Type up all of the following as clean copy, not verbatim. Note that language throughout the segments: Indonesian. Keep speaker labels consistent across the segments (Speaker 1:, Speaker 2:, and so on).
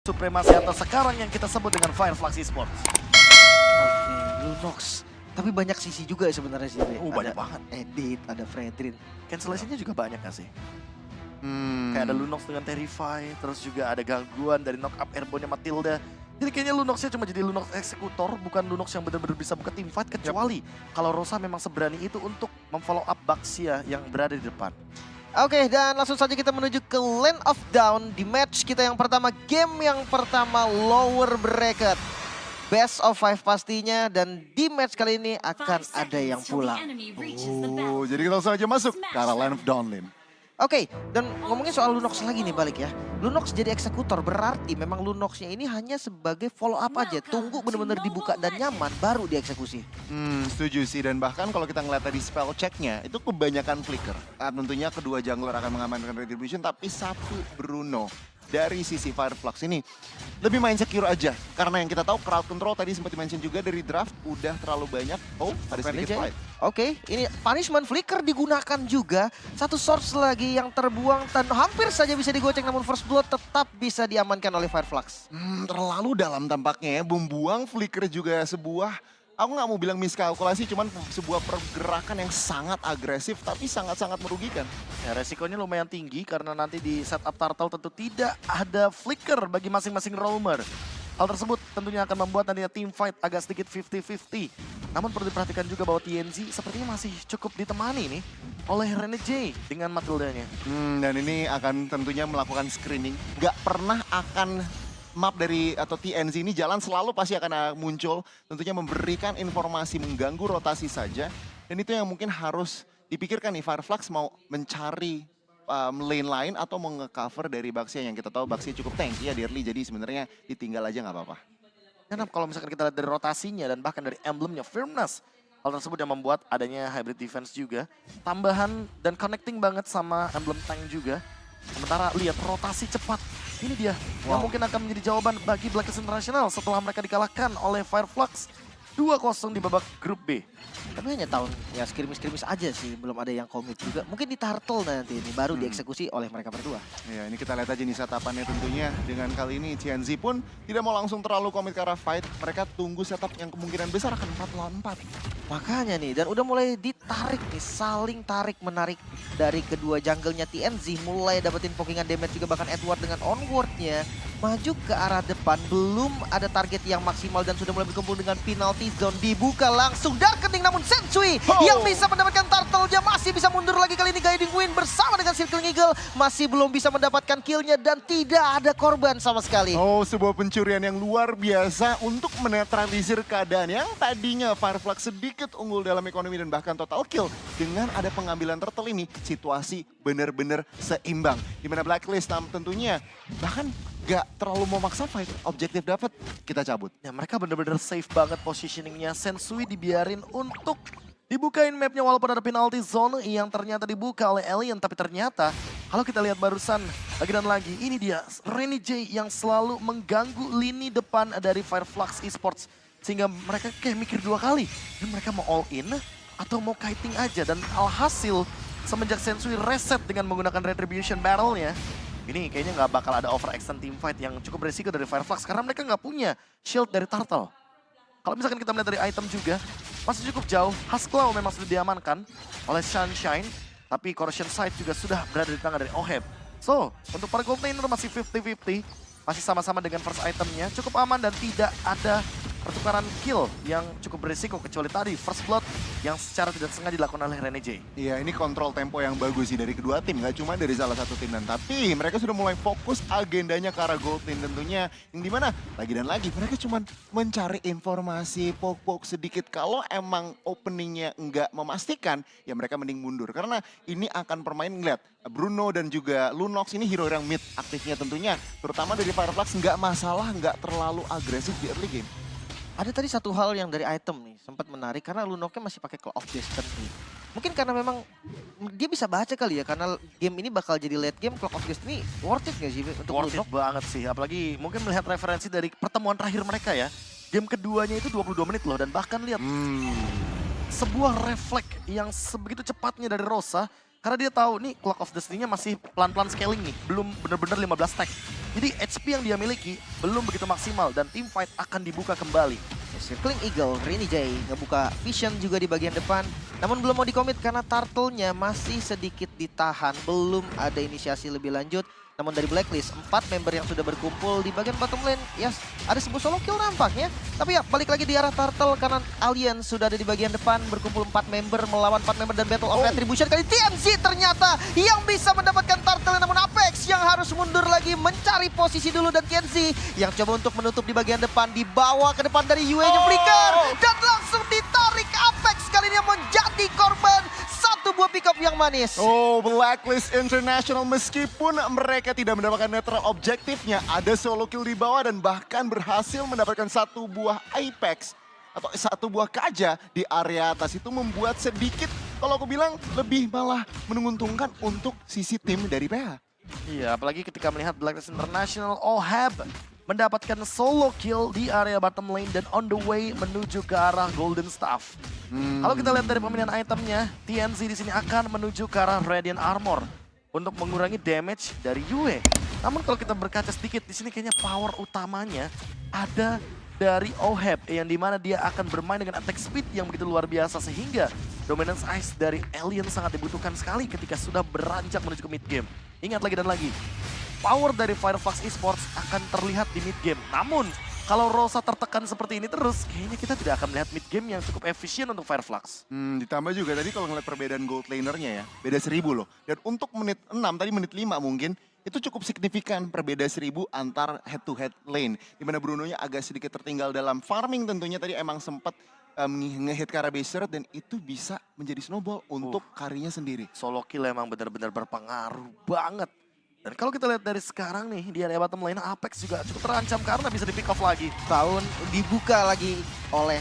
Speaker 1: supremasi atau sekarang yang kita sebut dengan Fireflux Esports.
Speaker 2: Oke, Lunox. Tapi banyak sisi juga sebenarnya sih.
Speaker 1: Banyak banget.
Speaker 2: Edit, ada Fredrin.
Speaker 1: Cancellation-nya juga banyak gak sih? Kayak ada Lunox dengan Terrify, terus juga ada gangguan dari knock up airborne-nya Matilda. Jadi kayaknya Lunox-nya cuma jadi Lunox eksekutor, bukan Lunox yang benar-benar bisa buka teamfight, kecuali kalau Rosa memang seberani itu untuk memfollow up Baxia yang berada di depan.
Speaker 2: Oke, dan langsung saja kita menuju ke Land of Dawn di match kita yang pertama, game yang pertama lower bracket. Best of 5 pastinya, dan di match kali ini akan ada yang pulang.
Speaker 3: Oh, jadi kita langsung aja masuk ke arah Land of Dawn Lane.
Speaker 2: Oke, dan ngomongin soal Lunox lagi nih balik ya. Lunox jadi eksekutor berarti memang Lunoxnya ini hanya sebagai follow up aja. Tunggu bener-bener dibuka dan nyaman baru dieksekusi.
Speaker 3: Setuju sih, dan bahkan kalau kita ngeliat tadi spell checknya itu kebanyakan flicker. Tentunya kedua jungler akan mengamankan Retribution, tapi satu Bruno dari sisi Fireflux ini lebih main secure aja. Karena yang kita tahu crowd control tadi sempat di-mention juga dari draft udah terlalu banyak. Oh, ada sedikit fight.
Speaker 2: Oke, ini punishment flicker digunakan juga. Satu source lagi yang terbuang dan hampir saja bisa digocek, namun first blood tetap bisa diamankan oleh Fireflux.
Speaker 3: Terlalu dalam tampaknya ya, membuang flicker juga sebuah, aku nggak mau bilang miskalkulasi, cuman sebuah pergerakan yang sangat agresif tapi sangat-sangat merugikan.
Speaker 1: Ya, resikonya lumayan tinggi karena nanti di setup Turtle tentu tidak ada flicker bagi masing-masing roamer. Hal tersebut tentunya akan membuat nantinya team fight agak sedikit 50-50. Namun perlu diperhatikan juga bahwa TNZ sepertinya masih cukup ditemani nih oleh Rene J dengan Matildanya.
Speaker 3: Dan ini akan tentunya melakukan screening. Gak pernah akan map dari atau TNZ ini jalan, selalu pasti akan muncul. Tentunya memberikan informasi, mengganggu rotasi saja. Dan itu yang mungkin harus dipikirkan nih, Fireflux mau mencari lane lain atau mau nge-cover dari Baxia yang kita tahu Baxia cukup tanky ya di early, jadi sebenarnya ditinggal aja nggak apa-apa.
Speaker 1: Karena kalau misalkan kita lihat dari rotasinya dan bahkan dari emblemnya Firmness, hal tersebut yang membuat adanya hybrid defense juga, tambahan dan connecting banget sama emblem tank juga. Sementara lihat rotasi cepat, ini dia yang mungkin akan menjadi jawaban bagi Blacklist International setelah mereka dikalahkan oleh Fireflux 2-0 di babak grup B.
Speaker 2: Tapi hanya tahun ya skirmish-skirmish aja sih, belum ada yang komit juga. Mungkin di Turtle nanti ini baru dieksekusi oleh mereka berdua.
Speaker 3: Ya, ini kita lihat aja nih setapannya tentunya. Dengan kali ini TNZ pun tidak mau langsung terlalu komit ke arah fight. Mereka tunggu setup yang kemungkinan besar akan 4 lawan 4.
Speaker 2: Makanya nih, dan udah mulai ditarik nih, saling tarik-menarik dari kedua jungle-nya TNZ. Mulai dapetin pokingan damage juga, bahkan Edward dengan onward-nya maju ke arah depan. Belum ada target yang maksimal dan sudah mulai berkumpul dengan penalty zone. Dibuka langsung Darkening, namun Sensui yang bisa mendapatkan turtle-nya masih bisa mundur lagi kali ini. Guiding Wind bersama dengan Circling Eagle masih belum bisa mendapatkan kill-nya dan tidak ada korban sama sekali.
Speaker 3: Oh, sebuah pencurian yang luar biasa untuk menetralisir keadaan yang tadinya Fireflux sedikit unggul dalam ekonomi dan bahkan total kill. Dengan ada pengambilan turtle ini, situasi benar-benar seimbang. Dimana Blacklist tentunya bahkan gak terlalu memaksa fight, objektif dapat, kita cabut.
Speaker 1: Ya, mereka bener-bener safe banget positioningnya. Sensui dibiarin untuk dibukain mapnya walaupun ada penalty zone yang ternyata dibuka oleh Alien. Tapi ternyata kalau kita lihat barusan lagi dan lagi, ini dia Rene J yang selalu mengganggu lini depan dari Fireflux Esports. Sehingga mereka kayak mikir dua kali, ini mereka mau all in atau mau kiting aja. Dan alhasil semenjak Sensui reset dengan menggunakan Retribution Battle-nya, ini kayaknya nggak bakal ada overextend teamfight yang cukup berisiko dari Fireflux karena mereka nggak punya shield dari Turtle. Kalau misalkan kita melihat dari item juga, masih cukup jauh. Husklow memang sudah diamankan oleh Sunshine, tapi Corrosion Sight juga sudah berada di tangan dari Oheb. So, untuk para gold laner masih 50-50, masih sama-sama dengan first itemnya, cukup aman dan tidak ada pertukaran kill yang cukup berisiko kecuali tadi first blood yang secara tidak sengaja dilakukan oleh Rene J.
Speaker 3: Iya, ini kontrol tempo yang bagus sih dari kedua tim, gak cuma dari salah satu tim. Dan tapi mereka sudah mulai fokus agendanya ke arah gold lane tentunya. Yang dimana lagi dan lagi mereka cuma mencari informasi, poke-poke sedikit. Kalau emang openingnya nggak memastikan, ya mereka mending mundur. Karena ini akan permain, ngeliat Bruno dan juga Lunox ini hero yang mid aktifnya tentunya. Terutama dari Fireflux nggak masalah, nggak terlalu agresif di early game.
Speaker 2: Ada tadi satu hal yang dari item nih, sempat menarik karena Lunox-nya masih pakai Call of Destiny. Mungkin karena memang dia bisa baca kali ya, karena game ini bakal jadi late game, Clock of Destiny worth it gak sih untuk
Speaker 1: Worth
Speaker 2: Lunox?
Speaker 1: it banget sih, apalagi mungkin melihat referensi dari pertemuan terakhir mereka ya. Game keduanya itu 22 menit loh, dan bahkan lihat sebuah refleks yang sebegitu cepatnya dari Rosa Karena dia tahu nih Clock of Destiny-nya masih pelan-pelan scaling nih, belum bener-bener 15 stack. Jadi HP yang dia miliki belum begitu maksimal dan team fight akan dibuka kembali.
Speaker 2: Circling Eagle, Rini J ngebuka vision juga di bagian depan. Namun belum mau dikomit karena turtle-nya masih sedikit ditahan. Belum ada inisiasi lebih lanjut. Namun dari Blacklist, 4 member yang sudah berkumpul di bagian bottom lane. Yes, ada sebuah solo kill nampaknya. Tapi ya, balik lagi di arah turtle karena Alien sudah ada di bagian depan. Berkumpul 4 member melawan 4 member dan Battle of Retribution. Kali TNZ ternyata yang bisa mendapatkan turtle. Namun Apex yang harus mundur lagi mencari posisi dulu. Dan TNZ yang coba untuk menutup di bagian depan. Dibawa ke depan dari UE-nya Flicker. Dan langsung ditarik Apex kali ini menjadi korban. Satu buah pick up yang manis.
Speaker 3: Oh, Blacklist International meskipun mereka tidak mendapatkan netral objektifnya, ada solo kill di bawah dan bahkan berhasil mendapatkan satu buah Apex atau satu buah kaja di area atas itu membuat sedikit, kalau aku bilang lebih malah menguntungkan untuk sisi tim dari PH.
Speaker 1: Iya, apalagi ketika melihat Blacklist International OHAB mendapatkan solo kill di area bottom lane dan on the way menuju ke arah Golden Staff. Kalau kita lihat dari pemilihan itemnya, TNZ di sini akan menuju ke arah Radiant Armor untuk mengurangi damage dari Yue. Namun kalau kita berkaca sedikit, di sini kayaknya power utamanya ada dari OHAB yang dimana dia akan bermain dengan attack speed yang begitu luar biasa sehingga dominance ice dari Alien sangat dibutuhkan sekali ketika sudah beranjak menuju ke mid game. Ingat lagi dan lagi, power dari Fireflux Esports akan terlihat di mid game. Namun kalau Rosa tertekan seperti ini terus, kayaknya kita tidak akan melihat mid game yang cukup efisien untuk Fireflux.
Speaker 3: Ditambah juga tadi kalau ngeliat perbedaan gold lanernya ya, beda 1000 loh. Dan untuk menit 6, tadi menit 5 mungkin, itu cukup signifikan perbeda 1000 antar head to head lane. Dimana Bruno-nya agak sedikit tertinggal dalam farming tentunya tadi emang sempat nge-hit Karabaser dan itu bisa menjadi snowball untuk karinya sendiri.
Speaker 1: Solo kill emang benar-benar berpengaruh banget. Dan kalau kita lihat dari sekarang nih, di area bottom lane Apex juga cukup terancam karena bisa di-pick off lagi.
Speaker 2: Tahun dibuka lagi oleh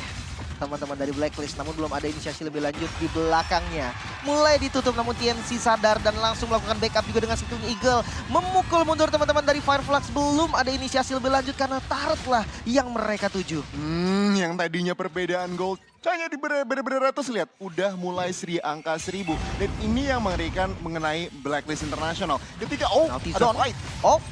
Speaker 2: teman-teman dari Blacklist, namun belum ada inisiasi lebih lanjut di belakangnya. Mulai ditutup namun TNC sadar dan langsung melakukan backup juga dengan Circling Eagle. Memukul mundur teman-teman dari Fireflux, belum ada inisiasi lebih lanjut karena turret lah yang mereka tuju.
Speaker 3: Yang tadinya perbedaan gold hanya di bener-bener ratus, lihat udah mulai angka 1000 dan ini yang mengerikan mengenai Blacklist International ketika ada fight.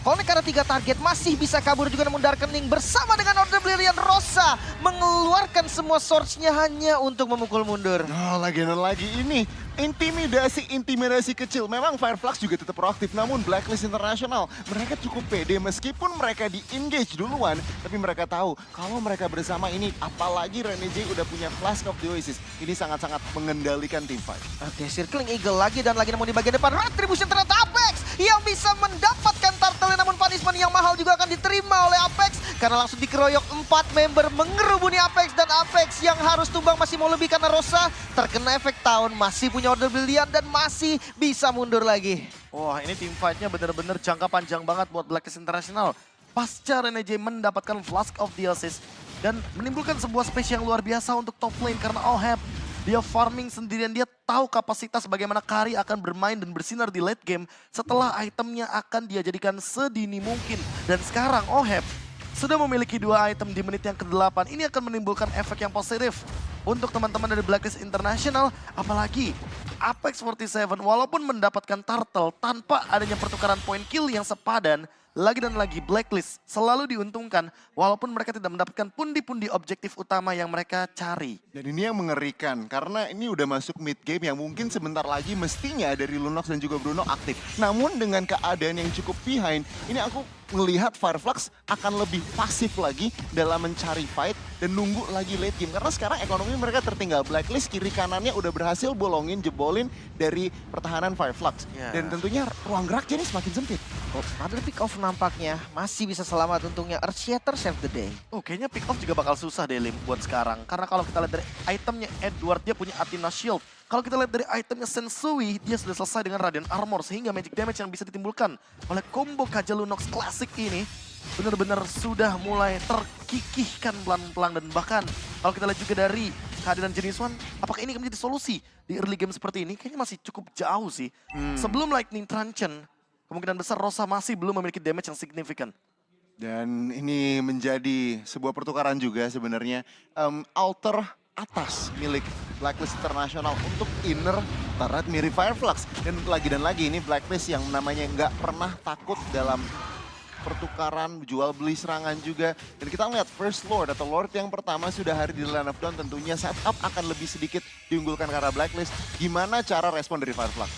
Speaker 2: Konek karena 3 target masih bisa kabur juga namun Darkening bersama dengan Order Brilliant Rosa mengeluarkan semua source-nya hanya untuk memukul mundur.
Speaker 3: Lagi dan lagi ini intimidasi kecil. Memang Fireflux juga tetap proaktif, namun Blacklist International mereka cukup pede meskipun mereka di-engage duluan, tapi mereka tahu kalau mereka bersama ini, apalagi Renegade udah punya Flask of the Oasis, ini sangat-sangat mengendalikan tim fight.
Speaker 2: Oke, Circling Eagle lagi dan lagi namun di bagian depan Retribution ternyata Apex yang bisa mendapatkan turtle, namun punishment yang mahal juga akan diterima oleh Apex karena langsung dikeroyok 4 member mengerubuni Apex dan Apex yang harus tumbang masih mau lebih karena Rosa terkena efek tahun, masih punya Order Brilliant dan masih bisa mundur lagi.
Speaker 1: Wah, ini team fight-nya benar-benar jangka panjang banget buat Blacklist International. Pasca Renegade mendapatkan Flask of the Oasis dan menimbulkan sebuah space yang luar biasa untuk top lane karena OHAB dia farming sendirian, dia tahu kapasitas bagaimana Kari akan bermain dan bersinar di late game setelah itemnya akan dia jadikan sedini mungkin. Dan sekarang OHAB sudah memiliki 2 item di menit yang ke-8. Ini akan menimbulkan efek yang positif untuk teman-teman dari Blacklist International. Apalagi Apex 47 walaupun mendapatkan turtle tanpa adanya pertukaran point kill yang sepadan, lagi dan lagi Blacklist selalu diuntungkan walaupun mereka tidak mendapatkan pundi-pundi objektif utama yang mereka cari.
Speaker 3: Dan ini yang mengerikan karena ini udah masuk mid game yang mungkin sebentar lagi mestinya dari Lunox dan juga Bruno aktif. Namun dengan keadaan yang cukup behind, ini aku melihat Fireflux akan lebih pasif lagi dalam mencari fight dan nunggu lagi late game. Karena sekarang ekonomi mereka tertinggal. Blacklist kiri kanannya udah berhasil jebolin dari pertahanan Fireflux. Dan tentunya ruang gerak jadi semakin sempit.
Speaker 2: Ada pick off nampaknya masih bisa selamat untungnya. Earthshatter save the day.
Speaker 1: Kayaknya pick off juga bakal susah deh Lim buat sekarang. Karena kalau kita lihat dari itemnya Edward, dia punya Athena Shield. Kalau kita lihat dari itemnya Sensui, dia sudah selesai dengan Radiant Armor sehingga magic damage yang bisa ditimbulkan oleh combo Kaja Lunox klasik ini benar-benar sudah mulai terkikihkan pelan-pelan. Dan bahkan kalau kita lihat juga dari kehadiran Jenis One, apakah ini akan menjadi solusi di early game seperti ini? Kayaknya masih cukup jauh sih. Sebelum Lightning Truncheon, kemungkinan besar Rosa masih belum memiliki damage yang signifikan.
Speaker 3: Dan ini menjadi sebuah pertukaran juga sebenarnya. Alter atas milik Blacklist International untuk inner turret mirip Fireflux. Dan lagi ini Blacklist yang namanya nggak pernah takut dalam pertukaran, jual beli serangan juga. Dan kita lihat First Lord atau Lord yang pertama sudah hari di Land of Dawn, tentunya setup akan lebih sedikit diunggulkan karena Blacklist. Gimana cara respon dari Fireflux?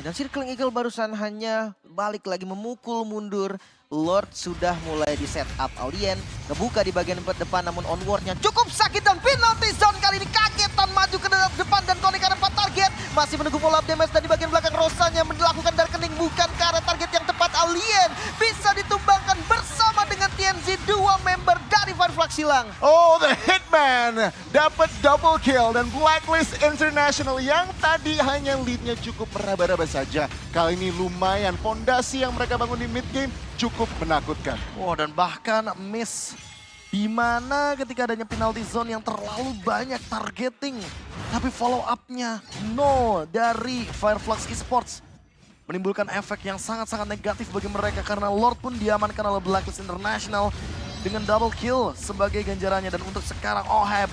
Speaker 2: Dan Circling Eagle barusan hanya balik lagi memukul mundur. Lord sudah mulai di setup Alien, kebuka di bagian depan namun onwardnya cukup sakit dan penalty zone kali ini kagetan maju ke depan dan Konik ada 4 target. Masih menunggu follow up damage dan di bagian belakang Rosanya melakukan darkening bukan ke arah target yang tepat. Alien bisa ditumbangkan bersama dengan TNZ, 2 member dari Fireflux hilang.
Speaker 3: Oh, the Hitman dapat double kill dan Blacklist International yang tadi hanya leadnya cukup meraba-raba saja. Kali ini lumayan fondasi yang mereka bangun di mid game cukup menakutkan.
Speaker 1: Wow, dan bahkan miss di mana ketika adanya penalty zone yang terlalu banyak targeting. Tapi follow up-nya nol dari Fireflux Esports. Menimbulkan efek yang sangat-sangat negatif bagi mereka karena Lord pun diamankan oleh Blacklist International dengan double kill sebagai ganjarannya. Dan untuk sekarang Oheb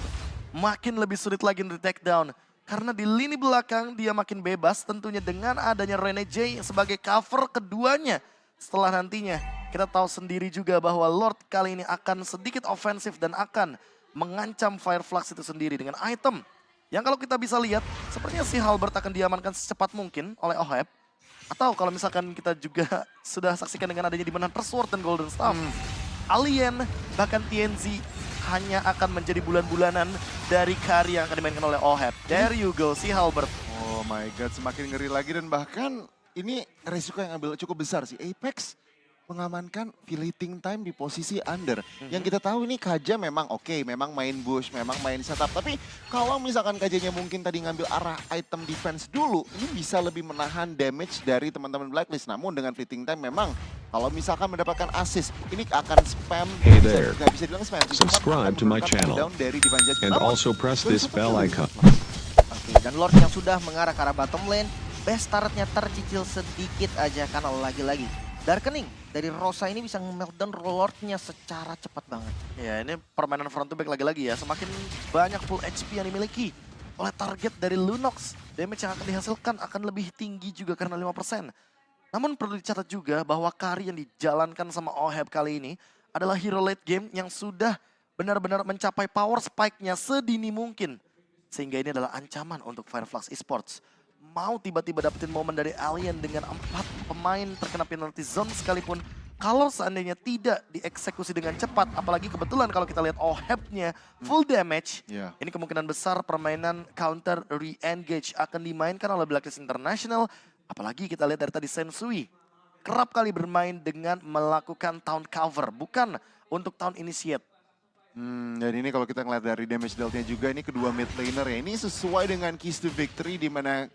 Speaker 1: makin lebih sulit lagi di take down. Karena di lini belakang dia makin bebas tentunya dengan adanya Rene J sebagai cover keduanya. Setelah nantinya kita tahu sendiri juga bahwa Lord kali ini akan sedikit ofensif dan akan mengancam Fireflux itu sendiri dengan item. Yang kalau kita bisa lihat sepertinya si Halberd akan diamankan secepat mungkin oleh Oheb. Atau kalau misalkan kita juga sudah saksikan dengan adanya di mana Sword dan Golden Staff. Alien bahkan TNZ hanya akan menjadi bulan-bulanan dari carry yang akan dimainkan oleh Oheb. There you go, si Halberd.
Speaker 3: Oh my god, semakin ngeri lagi dan bahkan ini resiko yang ambil cukup besar sih. Apex mengamankan filleting time di posisi under. Yang kita tahu ini Kaja memang oke, memang main bush, memang main setup. Tapi kalau misalkan Kajanya mungkin tadi ngambil arah item defense dulu, ini bisa lebih menahan damage dari teman-teman Blacklist. Namun dengan filleting time memang kalau misalkan mendapatkan assist, ini akan spam.
Speaker 4: Hey there.
Speaker 3: Nggak bisa dibilang spam.
Speaker 4: Subscribe to my channel.
Speaker 3: Dari Divine Judge.
Speaker 4: And
Speaker 3: Namun,
Speaker 4: also press this bell icon.
Speaker 2: Oke, dan Lord yang sudah mengarah ke arah bottom lane, best turretnya tercicil sedikit aja karena lagi-lagi darkening dari Rosa ini bisa nge-meltdown Lordnya secara cepat banget.
Speaker 1: Ya, ini permainan front to back lagi-lagi ya. Semakin banyak full HP yang dimiliki oleh target dari Lunox. Damage yang akan dihasilkan akan lebih tinggi juga karena 5%. Namun perlu dicatat juga bahwa carry yang dijalankan sama Oheb kali ini adalah hero late game yang sudah benar-benar mencapai power spike-nya sedini mungkin. Sehingga ini adalah ancaman untuk Fireflux Esports. Mau tiba-tiba dapetin momen dari Alien dengan 4 pemain terkena penalty zone sekalipun. Kalau seandainya tidak dieksekusi dengan cepat, apalagi kebetulan kalau kita lihat Oheb-nya full damage. Ini kemungkinan besar permainan counter re-engage akan dimainkan oleh Blacklist International. Apalagi kita lihat dari tadi Sensui kerap kali bermain dengan melakukan town cover, bukan untuk town initiate.
Speaker 3: Dan ini kalau kita ngeliat dari damage dealt-nya juga, ini kedua mid laner ya. Ini sesuai dengan keys to victory di mana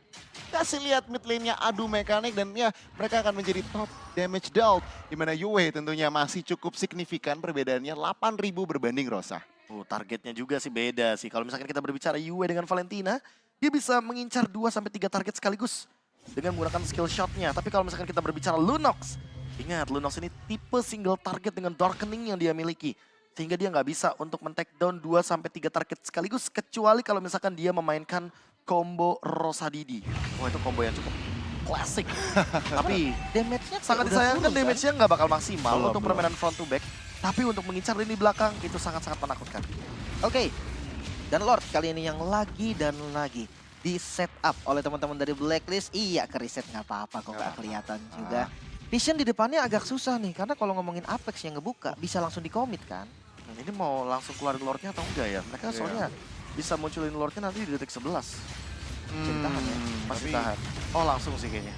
Speaker 3: kasih lihat mid lane-nya adu mekanik dan ya mereka akan menjadi top damage dealt. Di mana Yue tentunya masih cukup signifikan perbedaannya 8.000 berbanding Rosa.
Speaker 1: Targetnya juga sih beda sih. Kalau misalkan kita berbicara Yue dengan Valentina, dia bisa mengincar 2-3 target sekaligus dengan menggunakan skill shot-nya. Tapi kalau misalkan kita berbicara Lunox, ingat Lunox ini tipe single target dengan darkening yang dia miliki. Sehingga dia nggak bisa untuk men-take down 2-3 target sekaligus. Kecuali kalau misalkan dia memainkan combo Rosa Didi. Wah, itu combo yang cukup klasik. Tapi
Speaker 2: Damage-nya
Speaker 1: sangat
Speaker 2: udah
Speaker 1: disayangkan
Speaker 2: turun, kan?
Speaker 1: damage-nya nggak bakal maksimal
Speaker 3: Belum,
Speaker 1: untuk permainan front to back. Tapi untuk mengincar lini belakang itu sangat-sangat menakutkan.
Speaker 2: Oke, dan Lord kali ini yang lagi dan lagi di setup oleh teman-teman dari Blacklist. Iya, ke reset nggak apa-apa kok, nggak kelihatan juga. Vision di depannya agak susah nih, karena kalau ngomongin Apex yang ngebuka bisa langsung di-commit kan.
Speaker 1: Ini mau langsung keluarin Lordnya atau enggak ya? Mereka soalnya bisa munculin Lordnya nanti di detik 11.
Speaker 2: Jadi tahan ya.
Speaker 1: Masih
Speaker 3: Tapi-
Speaker 1: tahan. Oh, langsung sih kayaknya.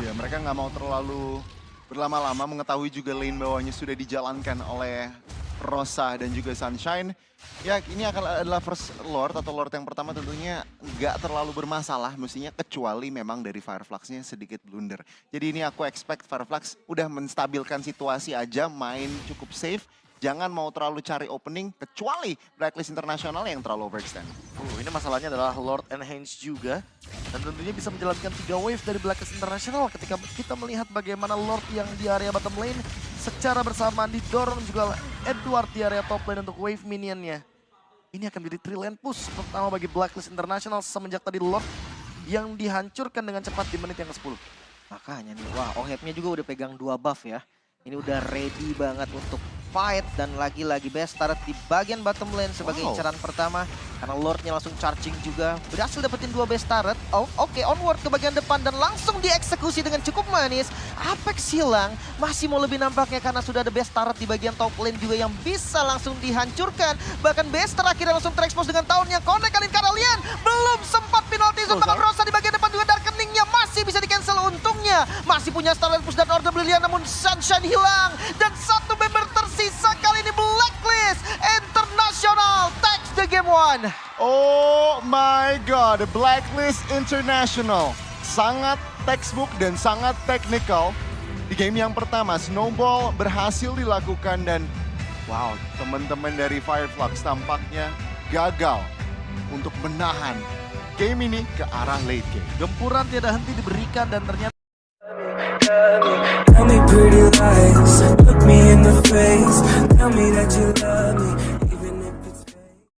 Speaker 3: Iya, mereka nggak mau terlalu berlama-lama, mengetahui juga lane bawahnya sudah dijalankan oleh Rosa dan juga Sunshine. Ya, ini akan adalah first Lord atau Lord yang pertama tentunya nggak terlalu bermasalah mestinya, kecuali memang dari Fireflux-nya sedikit blunder. Jadi ini aku expect Fireflux udah menstabilkan situasi aja, main cukup safe. Jangan mau terlalu cari opening, kecuali Blacklist International yang terlalu overextend.
Speaker 1: Ini masalahnya adalah Lord Enhance juga. Dan tentunya bisa menjalankan 3 wave dari Blacklist International ketika kita melihat bagaimana Lord yang di area bottom lane secara bersamaan didorong juga oleh Edward di area top lane untuk wave minionnya. Ini akan menjadi 3 lane push pertama bagi Blacklist International semenjak tadi Lord yang dihancurkan dengan cepat di menit yang ke-10.
Speaker 2: Makanya nih, wah Oheb-nya juga udah pegang 2 buff ya. Ini udah ready banget untuk fight dan lagi-lagi best turret di bagian bottom lane sebagai incaran pertama. Karena Lordnya langsung charging juga. Berhasil dapetin 2 best turret. Oh, oke, onward ke bagian depan dan langsung dieksekusi dengan cukup manis. Apex hilang, masih mau lebih nampaknya karena sudah ada best turret di bagian top lane juga yang bisa langsung dihancurkan. Bahkan best terakhir langsung terekspos dengan tahunnya Connect kali Karalian. Belum sempat penalti zone bahkan Rosa di bagian depan juga Darkeningnya masih bisa di cancel untungnya. Masih punya Starlight Push dan Order Brilliant namun Sunshine hilang. Dan satu member tersisa kali ini Blacklist International takes the game 1.
Speaker 3: Oh my god, Blacklist International. Sangat textbook dan sangat technical. Di game yang pertama, Snowball berhasil dilakukan dan wow, teman-teman dari Fireflux tampaknya gagal untuk menahan game ini ke arah late game.
Speaker 1: Gempuran tiada henti diberikan dan ternyata
Speaker 5: Tell me pretty lies, look me in the face, tell me that you love